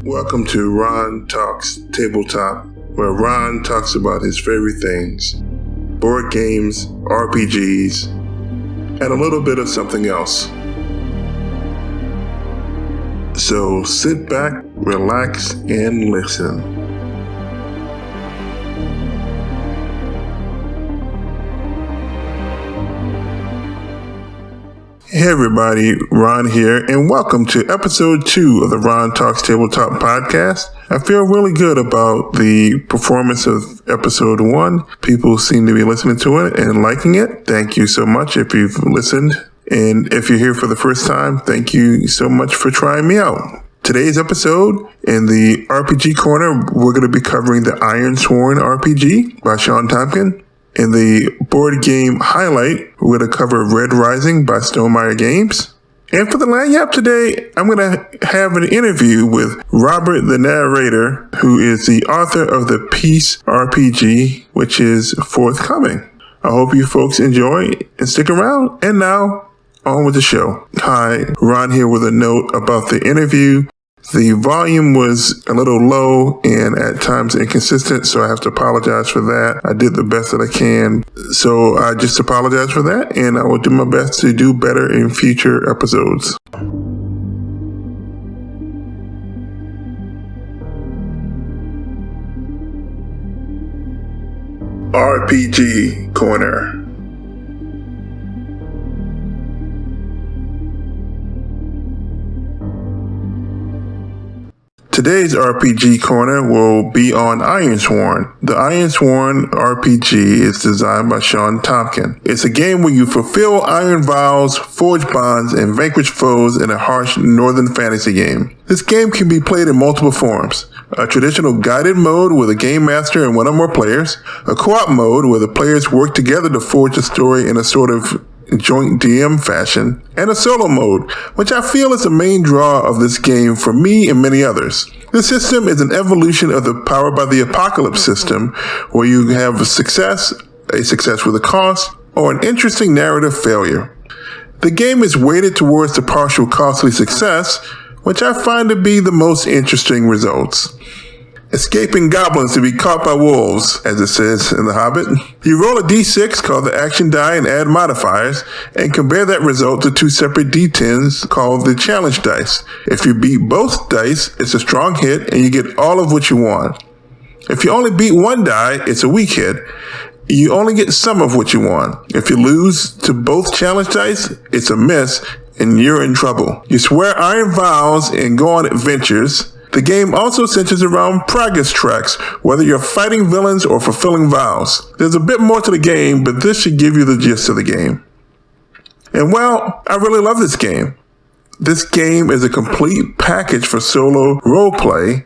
Welcome to Ron Talks Tabletop, where Ron talks about his favorite things: board games, RPGs, and a little bit of something else. So sit back, relax, and listen. Hey everybody, Ron here, and welcome to episode 2 of the Ron Talks Tabletop podcast. I feel really good about the performance of episode 1. People seem to be listening to it and liking it. Thank you so much if you've listened. And if you're here for the first time, thank you so much for trying me out. Today's episode, in the RPG Corner, we're going to be covering the Ironsworn RPG by Sean Tompkin. In the board game highlight, we're going to cover Red Rising by Stonemair Games. And for the Lagniappe today, I'm going to have an interview with Robert the Narraider, who is the author of the Peace RPG, which is forthcoming. I hope you folks enjoy and stick around. And now, on with the show. Hi, Ron here with a note about the interview. The volume was a little low and at times inconsistent, so I have to apologize for that. I did the best that I can, so I just apologize for that, and I will do my best to do better in future episodes. RPG Corner. Today's RPG Corner will be on Ironsworn. The Ironsworn RPG is designed by Sean Tompkin. It's a game where you fulfill iron vows, forge bonds, and vanquish foes in a harsh northern fantasy game. This game can be played in multiple forms: a traditional guided mode with a Gamemaster and one or more players, a co-op mode where the players work together to forge a story in a sort of joint DM fashion, and a solo mode, which I feel is the main draw of this game for me and many others. This system is an evolution of the Powered by the Apocalypse system, where you have a success with a cost, or an interesting narrative failure. The game is weighted towards the partial costly success, which I find to be the most interesting results. Escaping goblins to be caught by wolves, as it says in The Hobbit. You roll a d6 called the action die and add modifiers, and compare that result to 2 separate d10s called the challenge dice. If you beat both dice, it's a strong hit and you get all of what you want. If you only beat one die, it's a weak hit. You only get some of what you want. If you lose to both challenge dice, it's a miss and you're in trouble. You swear iron vows and go on adventures. The game also centers around progress tracks, whether you're fighting villains or fulfilling vows. There's a bit more to the game, but this should give you the gist of the game. And well, I really love this game. This game is a complete package for solo roleplay,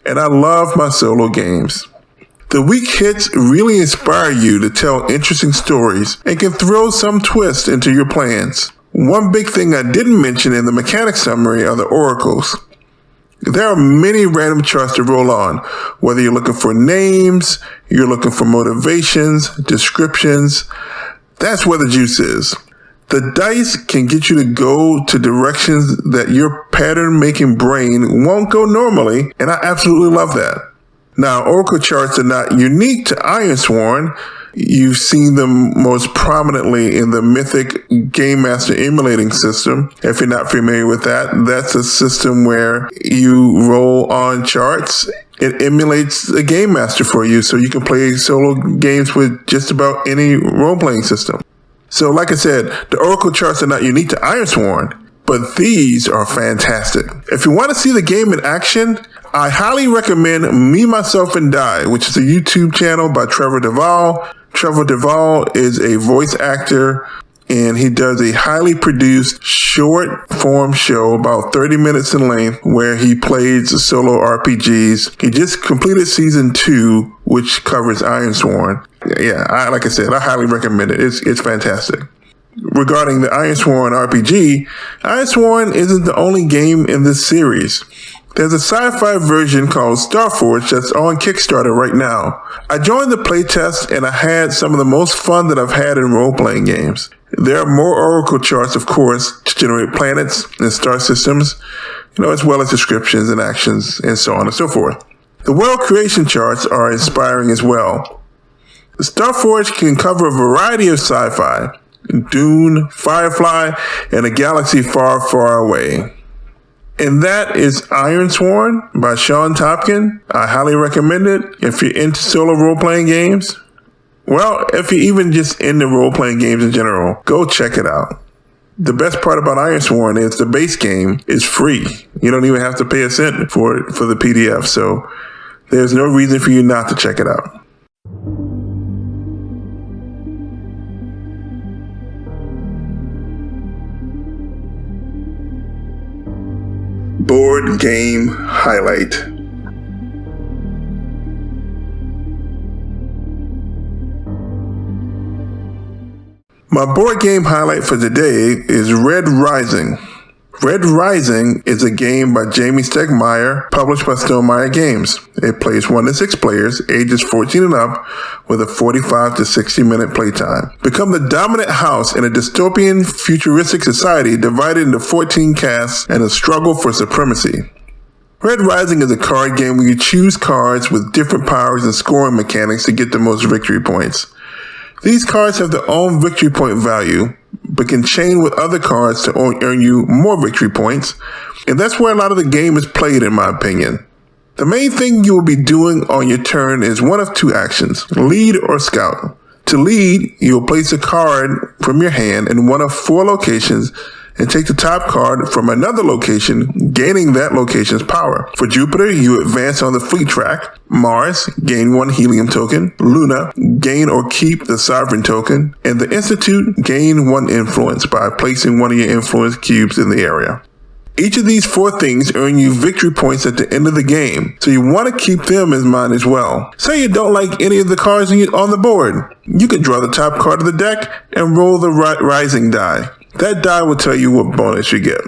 and I love my solo games. The weak hits really inspire you to tell interesting stories and can throw some twist into your plans. One big thing I didn't mention in the mechanics summary are the oracles. There are many random charts to roll on, whether you're looking for names, you're looking for motivations, descriptions. That's where the juice is. The dice can get you to go to directions that your pattern-making brain won't go normally, and I absolutely love that. Now, oracle charts are not unique to Ironsworn. You've seen them most prominently in the Mythic Gamemaster emulating system. If you're not familiar with that, that's a system where you roll on charts. It emulates a Gamemaster for you, so you can play solo games with just about any role-playing system. So like I said, the oracle charts are not unique to Ironsworn, but these are fantastic. If you want to see the game in action, I highly recommend Me, Myself, and Die, which is a YouTube channel by Trevor Duvall. Trevor Duvall is a voice actor, and he does a highly produced short form show about 30 minutes in length where he plays solo RPGs. He just completed season 2, which covers Ironsworn. Yeah, like I said, I highly recommend it. It's fantastic. Regarding the Ironsworn RPG, Ironsworn isn't the only game in this series. There's a sci-fi version called Starforge that's on Kickstarter right now. I joined the playtest and I had some of the most fun that I've had in role-playing games. There are more oracle charts, of course, to generate planets and star systems, as well as descriptions and actions and so on and so forth. The world creation charts are inspiring as well. Starforge can cover a variety of sci-fi, Dune, Firefly, and a galaxy far, far away. And that is Ironsworn by Sean Topkin. I highly recommend it if you're into solo role-playing games. Well, if you're even just into role-playing games in general, go check it out. The best part about Ironsworn is the base game is free. You don't even have to pay a cent for the PDF, so there's no reason for you not to check it out. Board game highlight. My board game highlight for today is Red Rising. Red Rising is a game by Jamie Stegmaier, published by Stonemair Games. It plays 1 to 6 players, ages 14 and up, with a 45 to 60 minute playtime. Become the dominant house in a dystopian, futuristic society divided into 14 castes and a struggle for supremacy. Red Rising is a card game where you choose cards with different powers and scoring mechanics to get the most victory points. These cards have their own victory point value, but can chain with other cards to earn you more victory points, and that's where a lot of the game is played, in my opinion. The main thing you will be doing on your turn is one of 2 actions, lead or scout. To lead, you'll place a card from your hand in one of 4 locations and take the top card from another location, gaining that location's power. For Jupiter, you advance on the fleet track. Mars, gain 1 helium token. Luna, gain or keep the sovereign token. And the Institute, gain 1 influence by placing one of your influence cubes in the area. Each of these 4 things earn you victory points at the end of the game, so you want to keep them in mind as well. Say you don't like any of the cards on the board. You can draw the top card of the deck and roll the rising die. That die will tell you what bonus you get.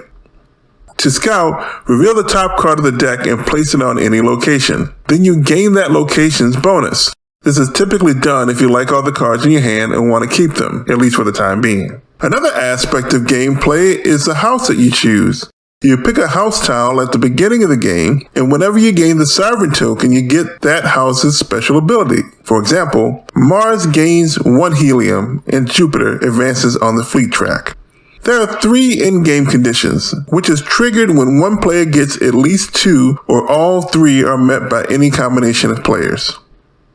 To scout, reveal the top card of the deck and place it on any location. Then you gain that location's bonus. This is typically done if you like all the cards in your hand and want to keep them, at least for the time being. Another aspect of gameplay is the house that you choose. You pick a house tile at the beginning of the game, and whenever you gain the sovereign token, you get that house's special ability. For example, Mars gains 1 helium, and Jupiter advances on the fleet track. There are 3 in-game conditions, which is triggered when one player gets at least 2 or all 3 are met by any combination of players.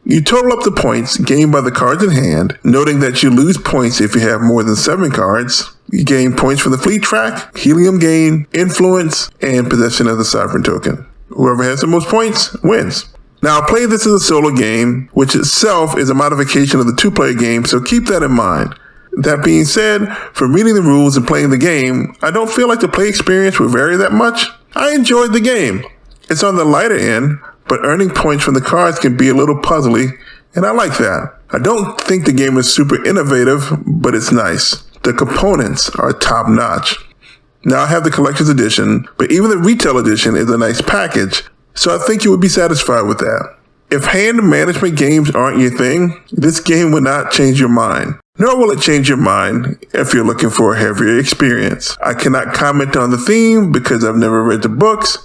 You total up the points gained by the cards in hand, noting that you lose points if you have more than 7 cards. You gain points from the fleet track, helium gain, influence, and possession of the sovereign token. Whoever has the most points wins. Now, I'll play this as a solo game, which itself is a modification of the 2-player game, so keep that in mind. That being said, from reading the rules and playing the game, I don't feel like the play experience will vary that much. I enjoyed the game. It's on the lighter end, but earning points from the cards can be a little puzzly, and I like that. I don't think the game is super innovative, but it's nice. The components are top notch. Now I have the collector's edition, but even the retail edition is a nice package, so I think you would be satisfied with that. If hand management games aren't your thing, this game will not change your mind. Nor will it change your mind if you're looking for a heavier experience. I cannot comment on the theme because I've never read the books,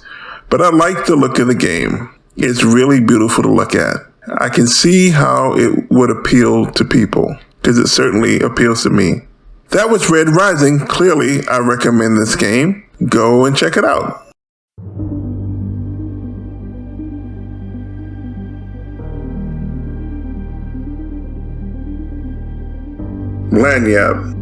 but I like the look of the game. It's really beautiful to look at. I can see how it would appeal to people, because it certainly appeals to me. That was Red Rising. Clearly, I recommend this game. Go and check it out. Lagniappe.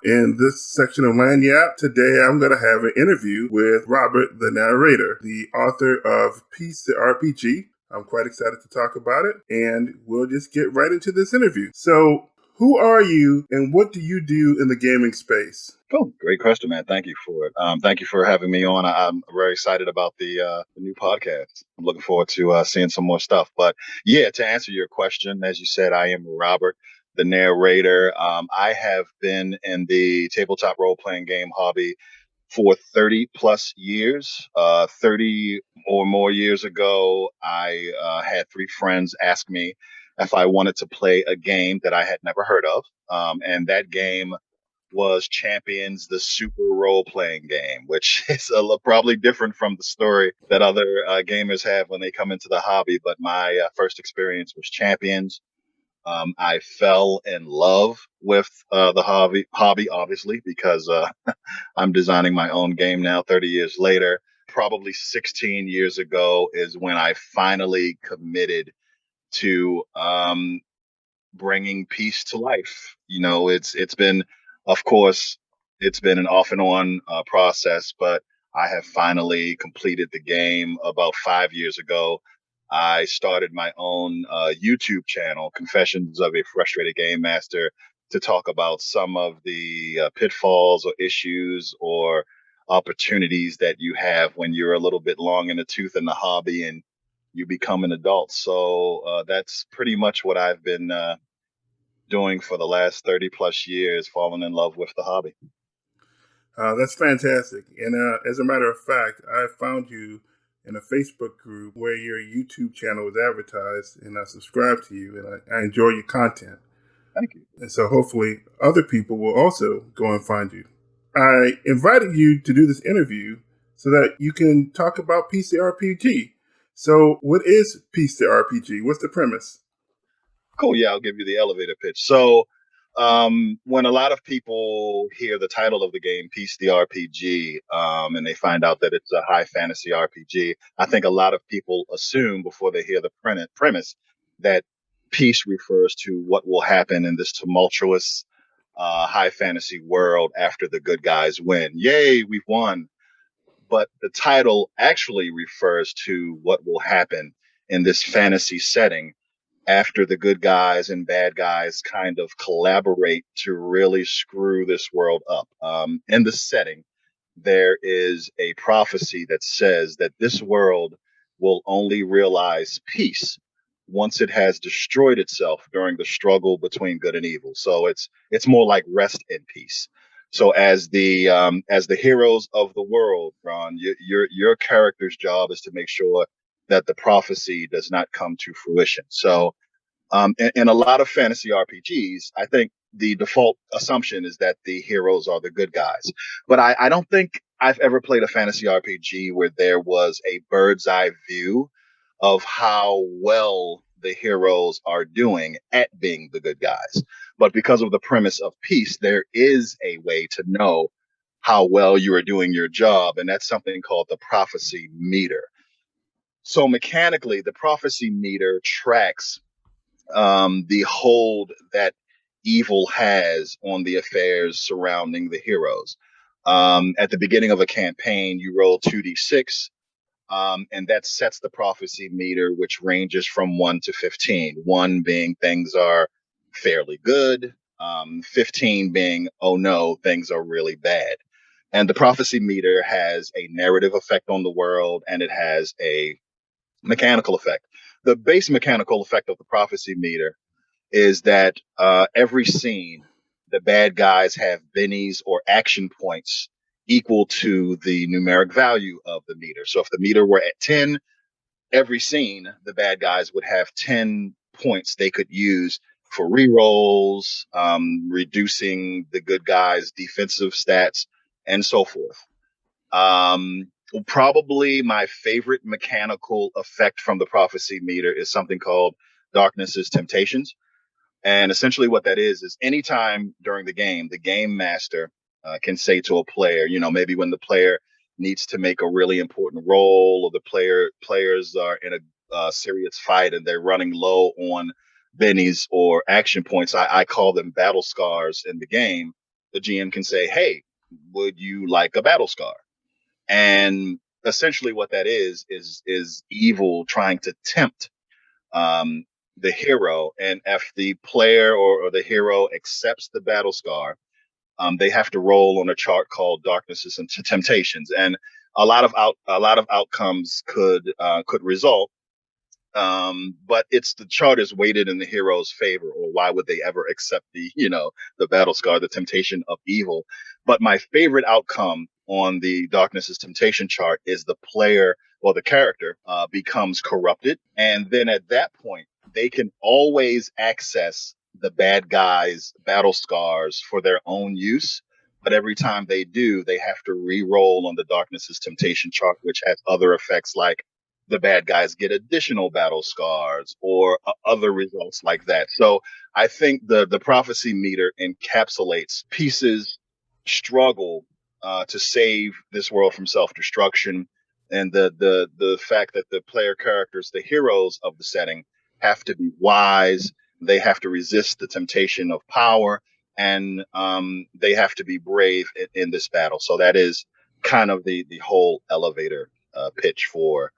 In this section of Lagniappe, today I'm going to have an interview with Robert, the narrator, the author of Peace the RPG. I'm quite excited to talk about it, and we'll just get right into this interview. So, who are you, and what do you do in the gaming space? Oh, great question, man. Thank you for it. Thank you for having me on. I'm very excited about the new podcast. I'm looking forward to seeing some more stuff. But yeah, to answer your question, as you said, I am Robert. the narrator. I have been in the tabletop role playing game hobby for 30 plus years. 30 or more years ago, I had three friends ask me if I wanted to play a game that I had never heard of. And that game was Champions, the super role playing game, which is probably different from the story that other gamers have when they come into the hobby. But my first experience was Champions. I fell in love with the hobby, obviously, because I'm designing my own game now, 30 years later. Probably 16 years ago is when I finally committed to bringing peace to life. You know, it's been, of course, it's been an off and on process, but I have finally completed the game about 5 years ago. I started my own YouTube channel, Confessions of a Frustrated Game Master, to talk about some of the pitfalls or issues or opportunities that you have when you're a little bit long in the tooth in the hobby and you become an adult. So that's pretty much what I've been doing for the last 30 plus years, falling in love with the hobby. That's fantastic. And as a matter of fact, I found you in a Facebook group where your YouTube channel was advertised, and I subscribed to you, and I enjoy your content. Thank you. And so hopefully other people will also go and find you. I invited you to do this interview so that you can talk about Peace the RPG. So what is Peace the RPG? What's the premise? Cool. Yeah, I'll give you the elevator pitch. So, when a lot of people hear the title of the game, Peace the RPG, and they find out that it's a high fantasy RPG, I think a lot of people assume before they hear the premise that peace refers to what will happen in this tumultuous high fantasy world after the good guys win. Yay, we've won. But the title actually refers to what will happen in this fantasy setting after the good guys and bad guys kind of collaborate to really screw this world up. In the setting, there is a prophecy that says that this world will only realize peace once it has destroyed itself during the struggle between good and evil. So it's more like rest in peace. So as the heroes of the world, Ron, your character's job is to make sure that the prophecy does not come to fruition. So in a lot of fantasy RPGs, I think the default assumption is that the heroes are the good guys. But I don't think I've ever played a fantasy RPG where there was a bird's eye view of how well the heroes are doing at being the good guys. But because of the premise of peace, there is a way to know how well you are doing your job. And that's something called the prophecy meter. So mechanically, the prophecy meter tracks the hold that evil has on the affairs surrounding the heroes. At the beginning of a campaign, you roll 2d6, and that sets the prophecy meter, which ranges from 1 to 15. 1 being things are fairly good, 15 being, oh no, things are really bad. And the prophecy meter has a narrative effect on the world, and it has a mechanical effect. The base mechanical effect of the prophecy meter is that every scene, the bad guys have bennies or action points equal to the numeric value of the meter. So if the meter were at 10, every scene, the bad guys would have 10 points they could use for rerolls, reducing the good guys' defensive stats, and so forth. Probably my favorite mechanical effect from the prophecy meter is something called Darkness's Temptations. And essentially, what that is anytime during the game master can say to a player, you know, maybe when the player needs to make a really important roll, or the players are in a serious fight and they're running low on bennies or action points. I call them battle scars in the game. The GM can say, "Hey, would you like a battle scar?" And essentially, what that is evil trying to tempt um, the hero. And if the player or the hero accepts the battle scar, they have to roll on a chart called Darknesses and Temptations. And a lot of outcomes could result. But it's the chart is weighted in the hero's favor, or why would they ever accept the battle scar, the temptation of evil? But my favorite outcome on the darkness is temptation chart is the player or the character becomes corrupted, and then at that point they can always access the bad guy's battle scars for their own use. But every time they do, they have to re-roll on the darkness's temptation chart, which has other effects like the bad guys get additional battle scars or other results like that. So I think the prophecy meter encapsulates Peace's struggle to save this world from self destruction, and the fact that the player characters, the heroes of the setting, have to be wise. They have to resist the temptation of power, and they have to be brave in this battle. So that is kind of the whole elevator pitch for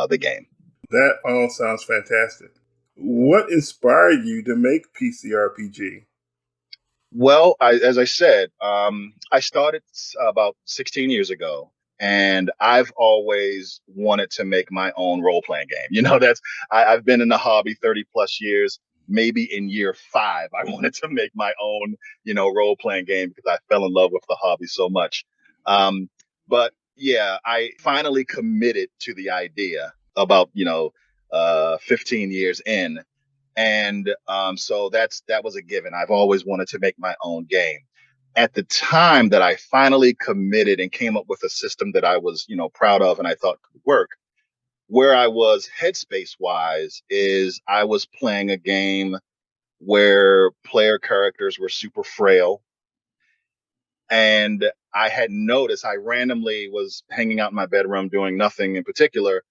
the game. That all sounds fantastic. What inspired you to make PC RPG? Well, as I said, I started about 16 years ago, and I've always wanted to make my own role playing game. I've been in the hobby 30 plus years. Maybe in year 5, I wanted to make my own, role playing game because I fell in love with the hobby so much. Um, but yeah, I finally committed to the idea about 15 years in, and so that was a given. I've always wanted to make my own game. At the time that I finally committed and came up with a system that I was, proud of and I thought could work, where I was headspace wise is I was playing a game where player characters were super frail. And I had noticed, I randomly was hanging out in my bedroom doing nothing in particular.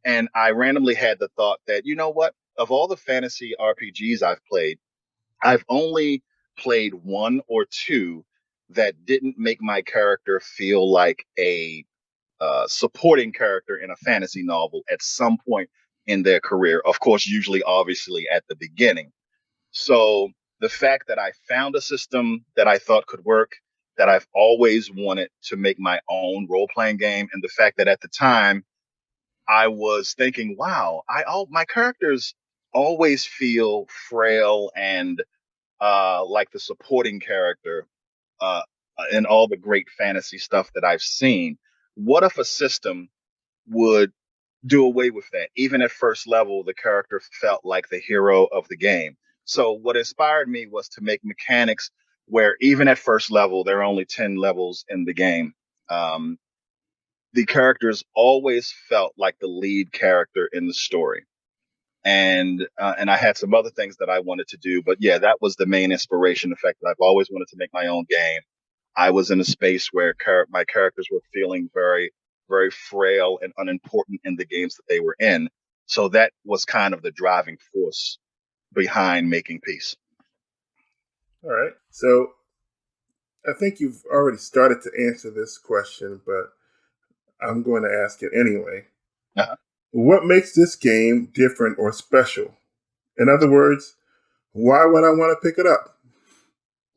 And I randomly had the thought that, you know what? Of all the fantasy RPGs I've played, I've only played one or two that didn't make my character feel like a supporting character in a fantasy novel at some point in their career. Of course, usually, obviously, at the beginning. So the fact that I found a system that I thought could work, that I've always wanted to make my own role playing game, and the fact that at the time I was thinking, wow, all my characters always feel frail and like the supporting character uh, in all the great fantasy stuff that I've seen. What if a system would do away with that? Even at first level, the character felt like the hero of the game. So, what inspired me was to make mechanics where, even at first level, there are only 10 levels in the game. Um, the characters always felt like the lead character in the story, and I had some other things that I wanted to do, but yeah, that was the main inspiration. The fact that I've always wanted to make my own game. I was in a space where my characters were feeling very, very frail and unimportant in the games that they were in. So that was kind of the driving force behind making Peace. All right. So I think you've already started to answer this question, but I'm going to ask it anyway. Uh-huh. What makes this game different or special? In other words, why would I want to pick it up?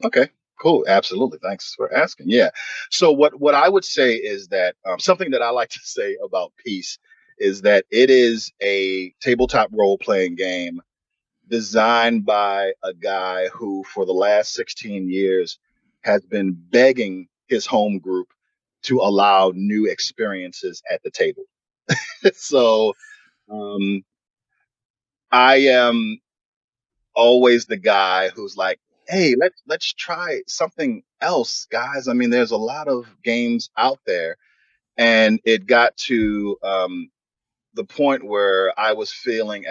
Okay, cool. Absolutely. Thanks for asking. Yeah. So what I would say is that something that I like to say about Peace is that it is a tabletop role playing game designed by a guy who, for the last 16 years, has been begging his home group to allow new experiences at the table. So um, I am always the guy who's like, "Hey, let's try something else, guys. I mean, there's a lot of games out there." And it got to the point where I was feeling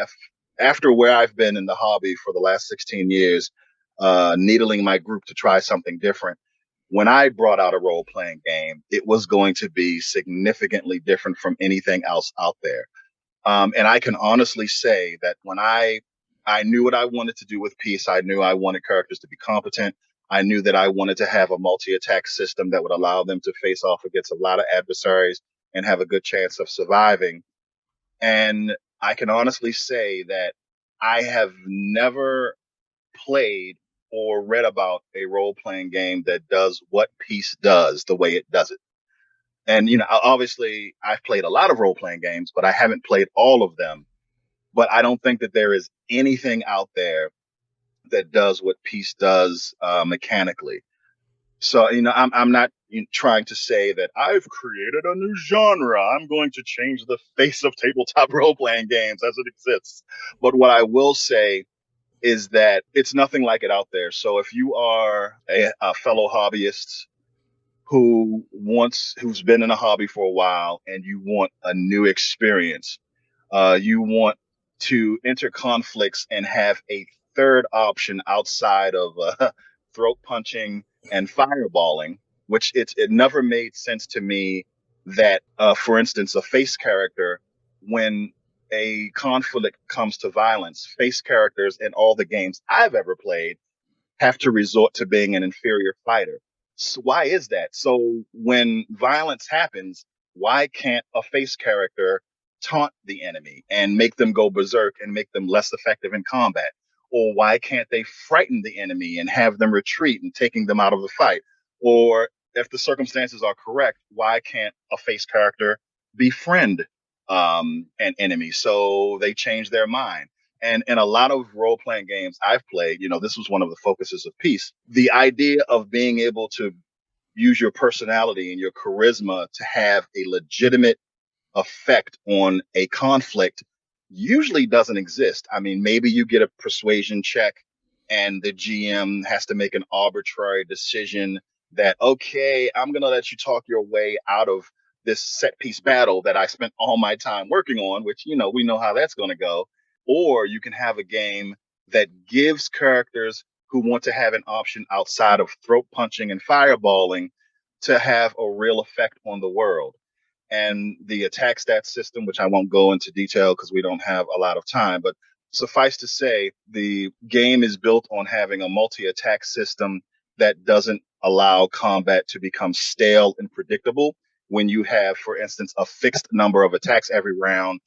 after where I've been in the hobby for the last 16 years, needling my group to try something different. When I brought out a role playing game, it was going to be significantly different from anything else out there. And I can honestly say that when I knew what I wanted to do with Peace, I knew I wanted characters to be competent. I knew that I wanted to have a multi-attack system that would allow them to face off against a lot of adversaries and have a good chance of surviving. And I can honestly say that I have never played or read about a role playing game that does what Peace does the way it does it. And, obviously, I've played a lot of role playing games, but I haven't played all of them but I don't think that there is anything out there that does what Peace does mechanically. So, I'm not trying to say that I've created a new genre. I'm going to change the face of tabletop role playing games as it exists. But what I will say is that it's nothing like it out there. So if you are a fellow hobbyist who's been in a hobby for a while and you want a new experience, you want to enter conflicts and have a third option outside of throat punching and fireballing, which it never made sense to me that, for instance, a face character, when a conflict comes to violence, face characters in all the games I've ever played have to resort to being an inferior fighter. So why is that? So when violence happens, why can't a face character taunt the enemy and make them go berserk and make them less effective in combat? Or why can't they frighten the enemy and have them retreat and taking them out of the fight? Or if the circumstances are correct, why can't a face character befriend an enemy so they change their mind? And in a lot of role playing games I've played, this was one of the focuses of Peace. The idea of being able to use your personality and your charisma to have a legitimate effect on a conflict usually doesn't exist. I mean, maybe you get a persuasion check and the GM has to make an arbitrary decision that, okay, I'm going to let you talk your way out of this set piece battle that I spent all my time working on, which, we know how that's going to go. Or you can have a game that gives characters who want to have an option outside of throat punching and fireballing to have a real effect on the world. And the attack stat system, which I won't go into detail because we don't have a lot of time, but suffice to say, the game is built on having a multi-attack system that doesn't allow combat to become stale and predictable. When you have, for instance, a fixed number of attacks every round,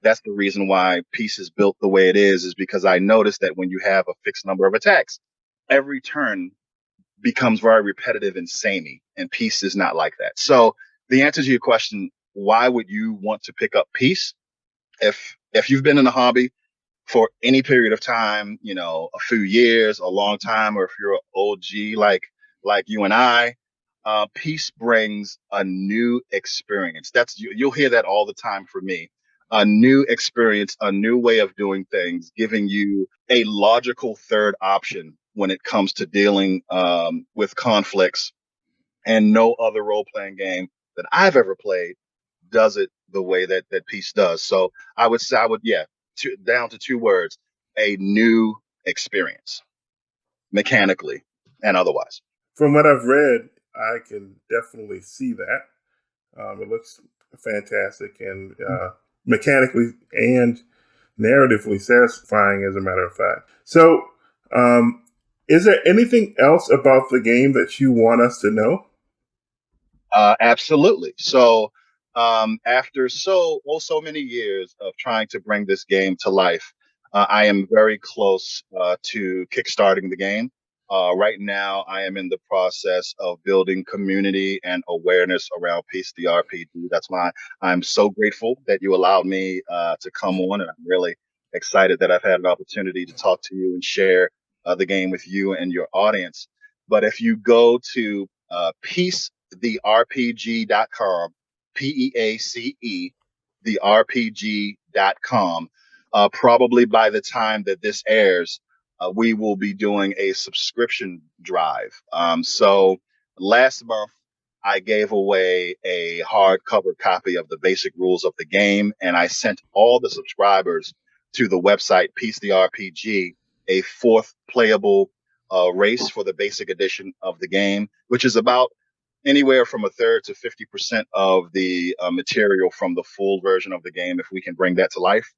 that's the reason why Peace is built the way it is because I noticed that when you have a fixed number of attacks, every turn becomes very repetitive and samey, and Peace is not like that. So the answer to your question, why would you want to pick up Peace? If you've been in a hobby for any period of time, a few years, a long time, or if you're an OG like you and I, Peace brings a new experience. You'll hear that all the time from me. A new experience, a new way of doing things, giving you a logical third option when it comes to dealing with conflicts. And no other role playing game that I've ever played does it the way that Peace does. So yeah, down to two words: a new experience, mechanically and otherwise. From what I've read, I can definitely see that. It looks fantastic and mechanically and narratively satisfying, as a matter of fact. So, is there anything else about the game that you want us to know? Absolutely. So, after so many years of trying to bring this game to life, I am very close to kickstarting the game. Right now, I am in the process of building community and awareness around Peace the RPG. That's why I'm so grateful that you allowed me to come on, and I'm really excited that I've had an opportunity to talk to you and share the game with you and your audience. But if you go to peacetherpg.com, PEACE, therpg.com. Probably by the time that this airs, we will be doing a subscription drive. So last month, I gave away a hardcover copy of the basic rules of the game, and I sent all the subscribers to the website Peace the RPG, a fourth playable race for the basic edition of the game, which is about anywhere from a third to 50% of the material from the full version of the game, if we can bring that to life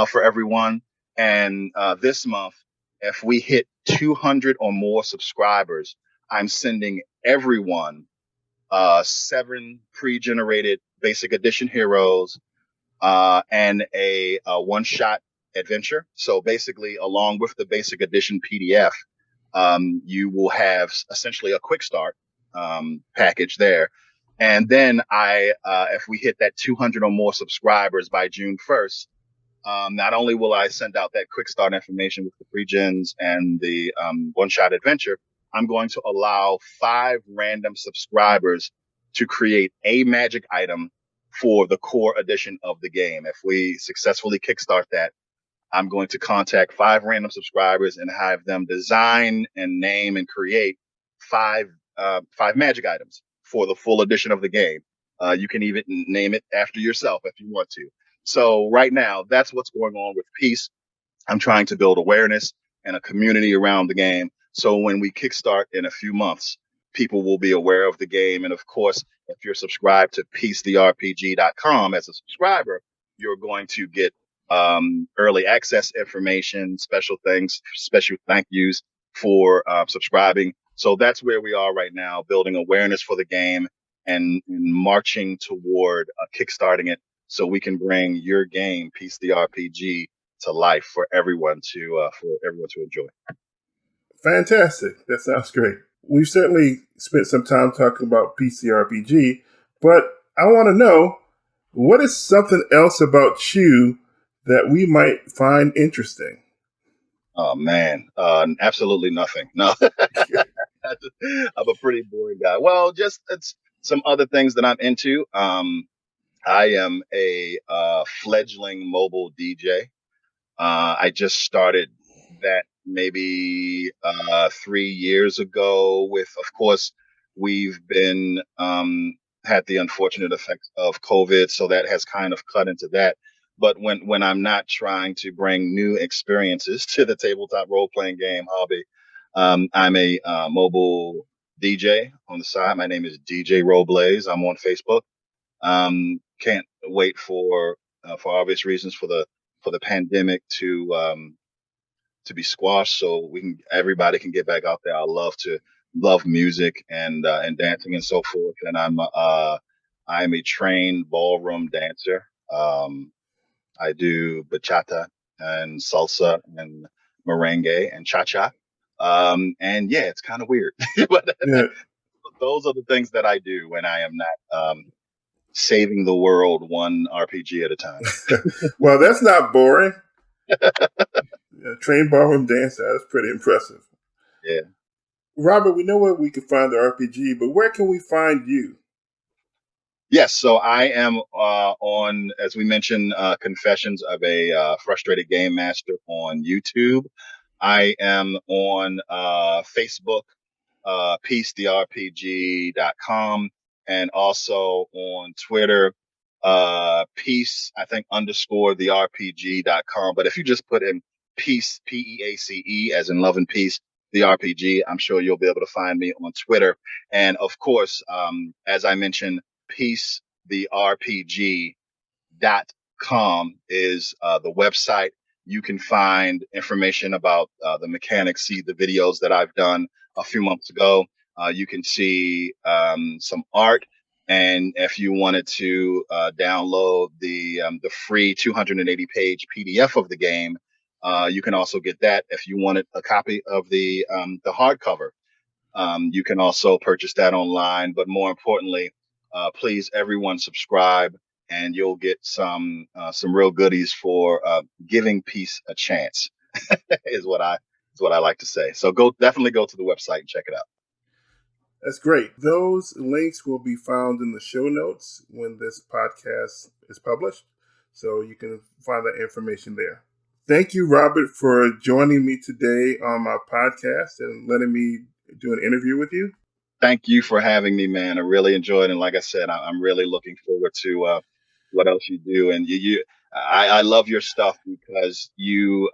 for everyone. And this month, if we hit 200 or more subscribers, I'm sending everyone 7 pre-generated basic edition heroes and a one-shot adventure. So basically, along with the basic edition PDF, you will have essentially a quick start package there. And then if we hit that 200 or more subscribers by June 1st, Not only will I send out that quick start information with the pre-gens and the one-shot adventure, I'm going to allow 5 random subscribers to create a magic item for the core edition of the game. If we successfully kickstart that, I'm going to contact 5 random subscribers and have them design and name and create 5 magic items for the full edition of the game. You can even name it after yourself if you want to. So right now, that's what's going on with Peace. I'm trying to build awareness and a community around the game. So when we kickstart in a few months, people will be aware of the game. And of course, if you're subscribed to piecetherpg.com as a subscriber, you're going to get early access information, special things, special thank yous for subscribing. So that's where we are right now, building awareness for the game and marching toward kickstarting it so we can bring your game, Piece the RPG, to life for everyone to enjoy. Fantastic. That sounds great. We've certainly spent some time talking about PCRPG, but I want to know, what is something else about you that we might find interesting? Oh man, absolutely nothing. No, I'm a pretty boring guy. Well, just it's some other things that I'm into. I am a fledgling mobile DJ. I just started that maybe 3 years ago. With, of course, we've been had the unfortunate effects of COVID, so that has kind of cut into that. But when I'm not trying to bring new experiences to the tabletop role playing game hobby, I'm a mobile DJ on the side. My name is DJ Roblaze. I'm on Facebook. Can't wait for obvious reasons for the pandemic to be squashed so everybody can get back out there. I love music and dancing and so forth. And I'm a trained ballroom dancer. I do bachata and salsa and merengue and cha-cha. And yeah, it's kind of weird, but Yeah. those are the things that I do when I am not saving the world one RPG at a time. Well, that's not boring. Trained ballroom dancer. That's pretty impressive. Yeah. Robert, we know where we can find the RPG, but where can we find you? Yes, so I am on, as we mentioned, Confessions of a Frustrated Game Master on YouTube. I am on Facebook, piecetherpg.com, and also on Twitter, piece, I think, underscore the RPG.com. But if you just put in peace, Peace, as in love and peace, the RPG, I'm sure you'll be able to find me on Twitter. And of course, as I mentioned, Piece the RPG.com is the website. You can find information about the mechanics, see the videos that I've done a few months ago. You can see some art. And if you wanted to download the free 280-page PDF of the game, you can also get that. If you wanted a copy of the hardcover, you can also purchase that online. But more importantly, please everyone subscribe, and you'll get some real goodies for giving peace a chance. Is what I like to say. So definitely go to the website and check it out. That's great. Those links will be found in the show notes when this podcast is published, so you can find that information there. Thank you, Robert, for joining me today on my podcast and letting me do an interview with you. Thank you for having me, man. I really enjoyed it. And like I said, I'm really looking forward to what else you do. And I love your stuff because you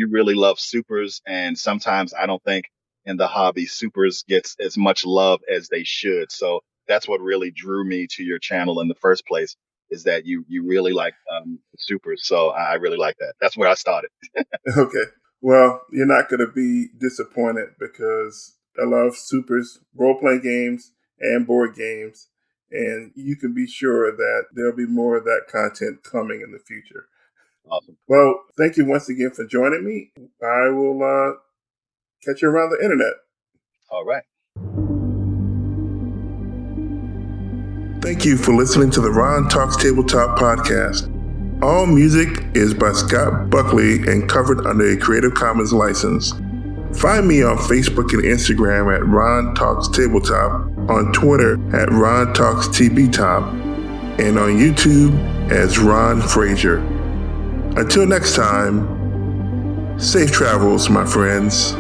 really love supers. And sometimes I don't think in the hobby supers gets as much love as they should. So that's what really drew me to your channel in the first place, is that you really like supers. So I really like that. That's where I started. Okay. Well, you're not going to be disappointed because I love supers, role-playing games, and board games. And you can be sure that there'll be more of that content coming in the future. Awesome. Well, thank you once again for joining me. I will catch you around the internet. All right. Thank you for listening to the Ron Talks Tabletop podcast. All music is by Scott Buckley and covered under a Creative Commons license. Find me on Facebook and Instagram at Ron Talks Tabletop, on Twitter at Ron Talks TBTop, and on YouTube as Ron Frazier. Until next time, safe travels, my friends.